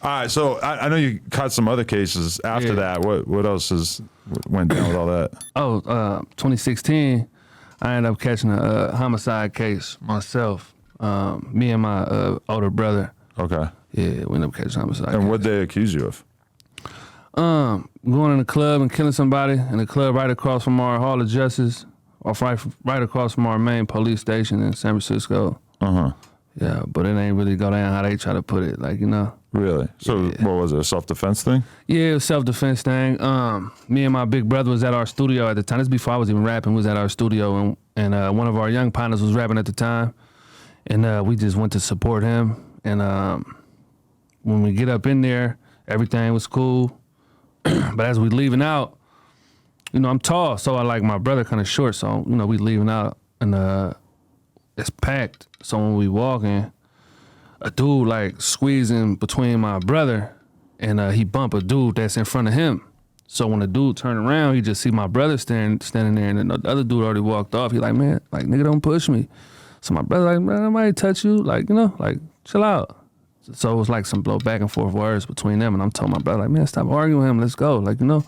All right, so I know you caught some other cases after that. What else went down with all that? 2016, I ended up catching a homicide case myself. Me and my older brother. Okay. Yeah, we ended up catching homicide. And what'd they accuse you of? Going in the club and killing somebody in the club right across from our Hall of Justice, or right across from our main police station in San Francisco. Yeah, but it ain't really go down how they try to put it, like, you know. Really? So what was it, a self-defense thing? Yeah, it was a self-defense thing. Me and my big brother was at our studio at the time. This before I was even rapping. We was at our studio, and one of our young partners was rapping at the time. And we just went to support him. And when we get up in there, everything was cool. But as we leaving out, you know, I'm tall, so I like my brother kind of short. So, you know, we leaving out, and it's packed. So when we walking, a dude like squeezing between my brother, and he bump a dude that's in front of him. So when the dude turn around, he just see my brother standing there, and the other dude already walked off. He like, man, like, nigga, don't push me. So my brother like, man, I might touch you, like, you know, like, chill out. So it was like some blow back and forth words between them, and I'm telling my brother, like, man, stop arguing with him, let's go, like, you know.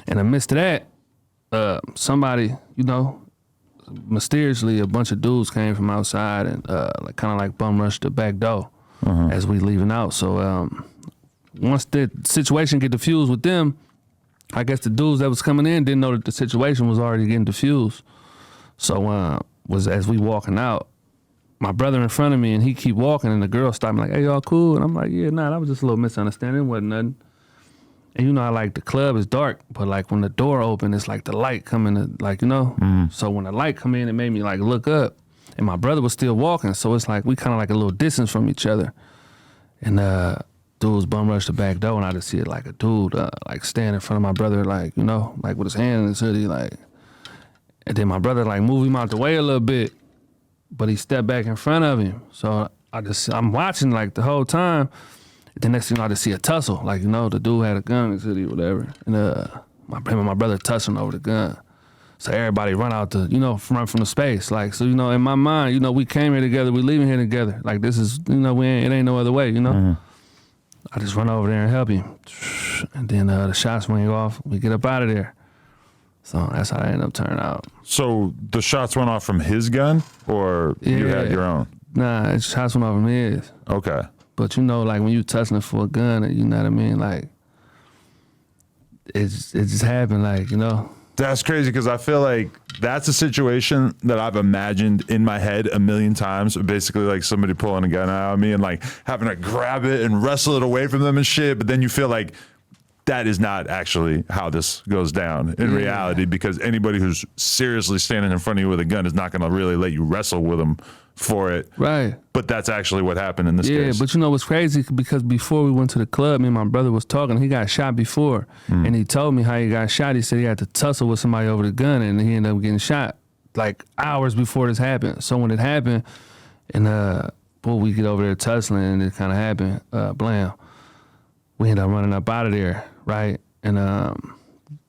In the midst of that, somebody, you know, mysteriously a bunch of dudes came from outside and like kind of like bum rushed the back door as we leaving out. So once the situation get diffused with them, I guess the dudes that was coming in didn't know that the situation was already getting diffused. So was as we walking out, my brother in front of me, and he keep walking, and the girl stopped me like, hey, y'all cool? And I'm like, yeah, nah, that was just a little misunderstanding. It wasn't nothing. And you know how, like, the club is dark, but, like, when the door open, it's like the light coming, like, you know? So when the light come in, it made me, like, look up. And my brother was still walking, so it's like we kind of like a little distance from each other. And dudes bum rushed the back door, and I just see it like a dude, like, stand in front of my brother, like, you know, like, with his hand in his hoodie, like. And then my brother, like, moved him out the way a little bit, but he stepped back in front of him. So I'm watching, like, the whole time. The next thing I just see a tussle, like, you know, the dude had a gun in his hoodie or whatever, and him and my brother tussling over the gun. So everybody run out the, you know, run from the space, like, so, you know, in my mind, you know, we came here together, we leaving here together, like, this is, you know, it ain't no other way, you know. I just run over there and help him, and then the shots ring off, we get up out of there. So that's how I ended up turning out. So the shots went off from his gun, or you had your own? Nah, shots went off from his. Okay. But you know, like, when you tussling for a gun, you know what I mean? Like, it just happened, like, you know? That's crazy, because I feel like that's a situation that I've imagined in my head a million times. Basically, like, somebody pulling a gun out of me and, like, having to grab it and wrestle it away from them and shit. But then you feel like that is not actually how this goes down in reality, because anybody who's seriously standing in front of you with a gun is not going to really let you wrestle with them for it. Right. But that's actually what happened in this case. Yeah, but you know what's crazy? Because before we went to the club, me and my brother was talking. He got shot before, and he told me how he got shot. He said he had to tussle with somebody over the gun, and he ended up getting shot like hours before this happened. So when it happened, and we get over there tussling, and it kind of happened, blam, we ended up running up out of there, right? And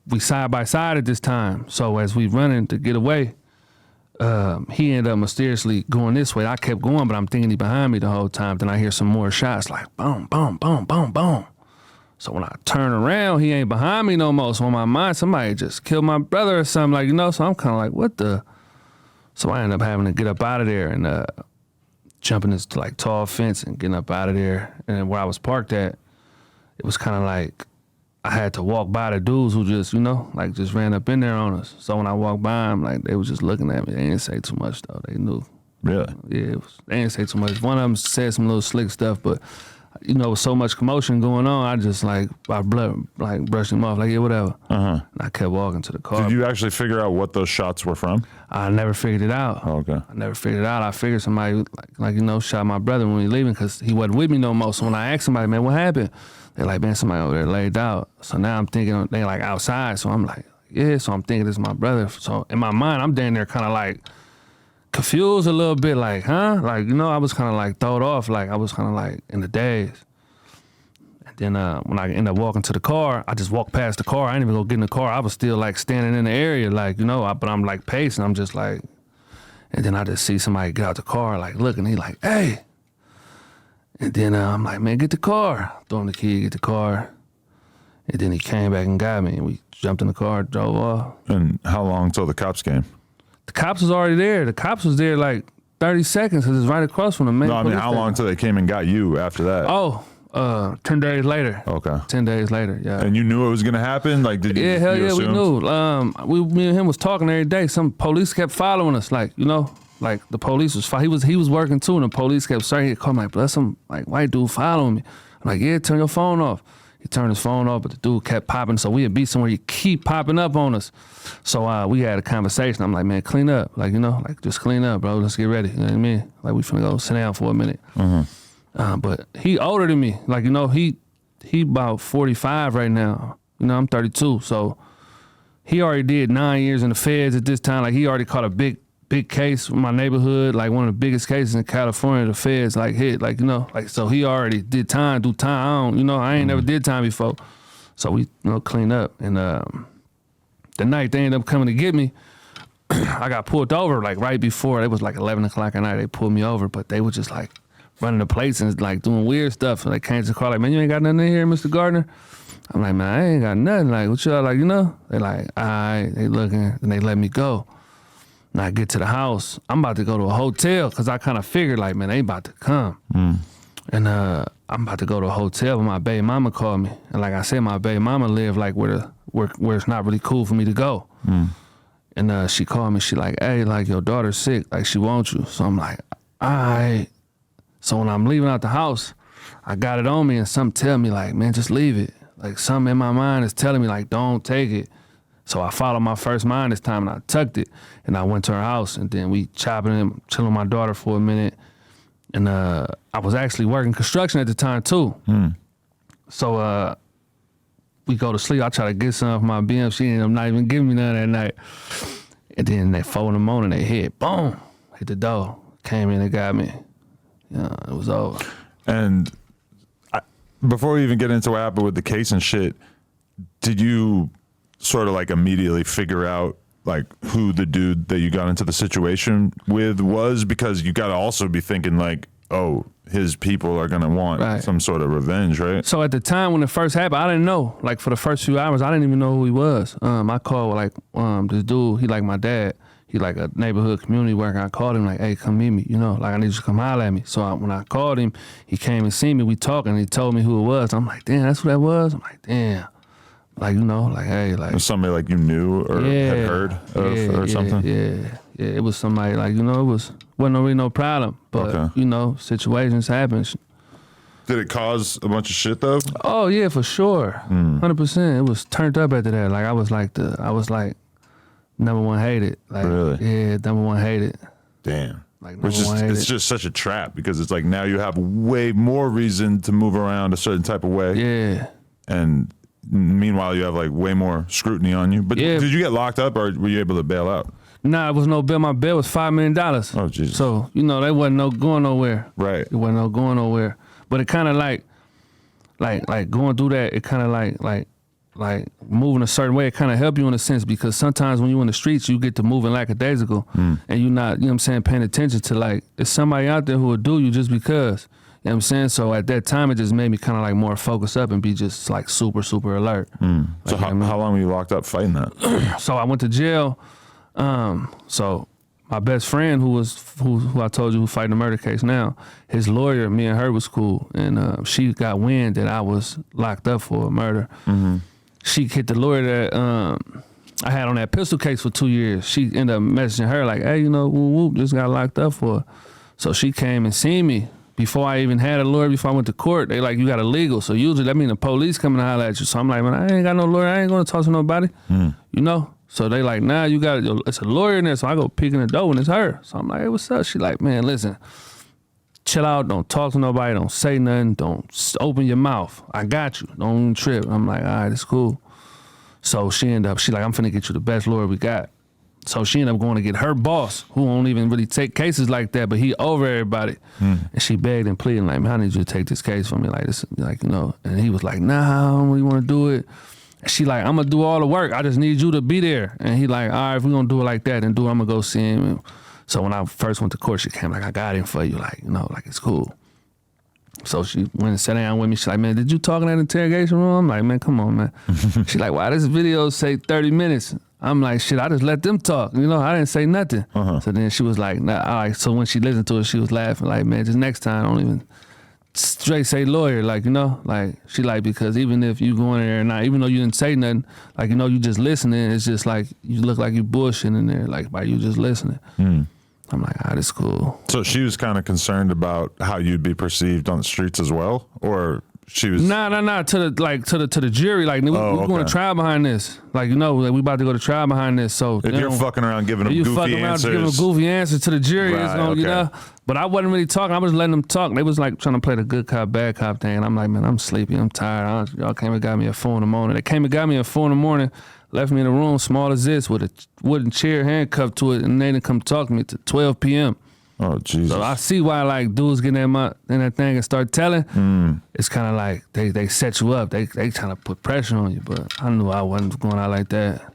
we side by side at this time. So as we running to get away, he ended up mysteriously going this way. I kept going, but I'm thinking he behind me the whole time. Then I hear some more shots, like boom, boom, boom, boom, boom. So when I turn around, he ain't behind me no more. So in my mind, somebody just killed my brother or something, like, you know? So I'm kind of like, what the? So I ended up having to get up out of there and jumping this like tall fence and getting up out of there. And where I was parked at, it was kind of like I had to walk by the dudes who just, you know, like just ran up in there on us. So when I walked by them, like, they was just looking at me. They didn't say too much, though. They knew. Really? Yeah, they didn't say too much. One of them said some little slick stuff, but, you know, with so much commotion going on, I just, like, brushed him off, like, yeah, whatever. And I kept walking to the car. Did you actually figure out what those shots were from? I never figured it out. Oh, okay. I never figured it out. I figured somebody, like, you know, shot my brother when we leaving because he wasn't with me no more. So when I asked somebody, man, what happened? They're like, man, somebody over there laid out. So now I'm thinking they like outside. So I'm like, yeah. So I'm thinking this is my brother. So in my mind, I'm down there kind of like confused a little bit, like, huh? Like, you know, I was kind of like thrown off. Like, I was kind of like in the daze. And then when I ended up walking to the car, I just walked past the car. I didn't even go get in the car. I was still like standing in the area, like, you know, but I'm like pacing. I'm just like, and then I just see somebody get out the car, like looking. He like, hey. And then I'm like, man, get the car. Throw him the key, get the car. And then he came back and got me, and we jumped in the car, drove off. And how long till the cops came? The cops was already there. The cops was there like 30 seconds because it's right across from the main No, I mean, police how station. long till they came and got you after that? Oh, 10 days later. Okay. 10 days later, yeah. And you knew it was gonna happen? Like, did you? Yeah, hell you yeah, we assumed? knew. Me and him was talking every day. Some police kept following us, like, you know, like the police was. He was working too, and the police kept saying, "He called me like, bless some like white dude following me." I'm like, yeah, turn your phone off. He turned his phone off, but the dude kept popping. So we had be somewhere. He keep popping up on us. So we had a conversation. I'm like, man, clean up, like, you know, like just clean up, bro. Let's get ready. You know what I mean? Like we finna go sit down for a minute. But he older than me. Like, you know, he about 45 right now. You know, I'm 32. So he already did 9 years in the feds at this time. Like he already caught a big case in my neighborhood, like one of the biggest cases in California. The feds like hit, like, you know, like, so he already did time, do time. I don't, you know, I ain't never did time before. So we, you know, clean up. And the night they ended up coming to get me, I got pulled over like right before. It was like 11 o'clock at night. They pulled me over, but they were just like running the plates and like doing weird stuff. So they came to the car like, man, you ain't got nothing in here, Mr. Gardner? I'm like, man, I ain't got nothing. Like, what y'all like, you know? They like, all right, they looking, and they let me go. And I get to the house, I'm about to go to a hotel because I kind of figured like, man, they about to come. And I'm about to go to a hotel, but my baby mama called me. And like I said, my baby mama lived like where it's not really cool for me to go. And she called me, she like, hey, like your daughter's sick, like she wants you. So I'm like, all right. So when I'm leaving out the house, I got it on me and something tell me like, man, just leave it. Like something in my mind is telling me like, don't take it. So I followed my first mind this time and I tucked it and I went to her house and then we chopping and chilling with my daughter for a minute. And I was actually working construction at the time too. So we go to sleep. I try to get some for my BM. She ended up not even giving me none that night. And then at 4 in the morning, they hit, boom, hit the door. Came in and got me. Yeah, it was over. And before we even get into what happened with the case and shit, did you sort of like immediately figure out like who the dude that you got into the situation with was? Because you got to also be thinking like, oh, his people are going to want some sort of revenge, right? So at the time when it first happened, I didn't know. Like for the first few hours, I didn't even know who he was. I called like this dude, he like my dad. He like a neighborhood community worker. I called him like, hey, come meet me, you know, like I need you to come holler at me. So when I called him, he came and seen me, we talking, and he told me who it was. I'm like, damn, that's who that was? I'm like, damn. Like, you know, like, hey, like. Was somebody like you knew or had heard of or something? Yeah, it was somebody like, you know, it wasn't really no problem. But, you know, situations happen. Did it cause a bunch of shit though? Oh, yeah, for sure. 100%. It was turned up after that. Like, I was like number one hated. Like, really? Yeah, number one hated. Damn. Like, it's just such a trap because it's like now you have way more reason to move around a certain type of way. Yeah. And meanwhile, you have like way more scrutiny on you. But did you get locked up or were you able to bail out? Nah, it was no bail. My bail was $5 million. Oh, Jesus. So, you know, they wasn't going nowhere. Right. It wasn't going nowhere. But it kind of like going through that, it kind of like moving a certain way, it kind of help you in a sense because sometimes when you're in the streets, you get to moving lackadaisical and you're not, you know what I'm saying, paying attention to like, there's somebody out there who will do you just because. You know what I'm saying? So at that time, it just made me kind of like more focus up and be just like super, super alert. So Like, how long were you locked up fighting that? So I went to jail. So my best friend who I told you who fighting the murder case now, his lawyer, me and her was cool. And she got wind that I was locked up for a murder. She hit the lawyer that I had on that pistol case for 2 years. She ended up messaging her like, hey, you know, whoop, just got locked up for. So she came and seen me. Before I even had a lawyer, before I went to court, they like, you got a legal. So usually that mean the police coming to holler at you. So I'm like, man, I ain't got no lawyer. I ain't going to talk to nobody, you know? So they like, nah, you got, it's a lawyer in there. So I go peek in the door and it's her. So I'm like, hey, what's up? She like, man, listen, chill out. Don't talk to nobody. Don't say nothing. Don't open your mouth. I got you. Don't even trip. I'm like, all right, it's cool. So she like, I'm finna get you the best lawyer we got. So she ended up going to get her boss, who won't even really take cases like that, but he over everybody. And she begged and pleaded, like, man, I need you to take this case for me, like this, like, you know. And he was like, nah, I don't really want to do it. And she like, I'm gonna do all the work. I just need you to be there. And he like, all right, if we're gonna do it like that, then I'm gonna go see him. And so when I first went to court, she came like, I got him for you, like, you know, like it's cool. So she went and sat down with me. She's like, man, did you talk in that interrogation room? I'm like, man, come on, man. She's like, why this video say 30 minutes? I'm like, shit, I just let them talk. You know, I didn't say nothing. So then she was like, nah, all right. So when she listened to it, she was laughing like, man, just next time, don't even straight say lawyer. Like, you know, like she like, because even if you go in there and even though you didn't say nothing, like, you know, you just listening, it's just like, you look like you bullshitting in there, like by you just listening. I'm like, this cool. So she was kind of concerned about how you'd be perceived on the streets as well, or she was Nah. To the jury. Like, we going to trial behind this. Like, you know, like, we about to go to trial behind this. So if you're fucking around giving them goofy answers, giving them goofy answers to the jury, Right, it's gonna, you know. But I wasn't really talking. I was letting them talk. They was like trying to play the good cop, bad cop thing. And I'm like, man, I'm sleepy. I'm tired. Y'all came and got me at 4 in the morning. They came and got me at 4 in the morning. Left me in a room small as this with a wooden chair handcuffed to it, and they didn't come talk to me till 12 p.m. Oh, Jesus. So I see why, like, dudes get in that thing and start telling. It's kind of like they set you up. They trying to put pressure on you, but I knew I wasn't going out like that.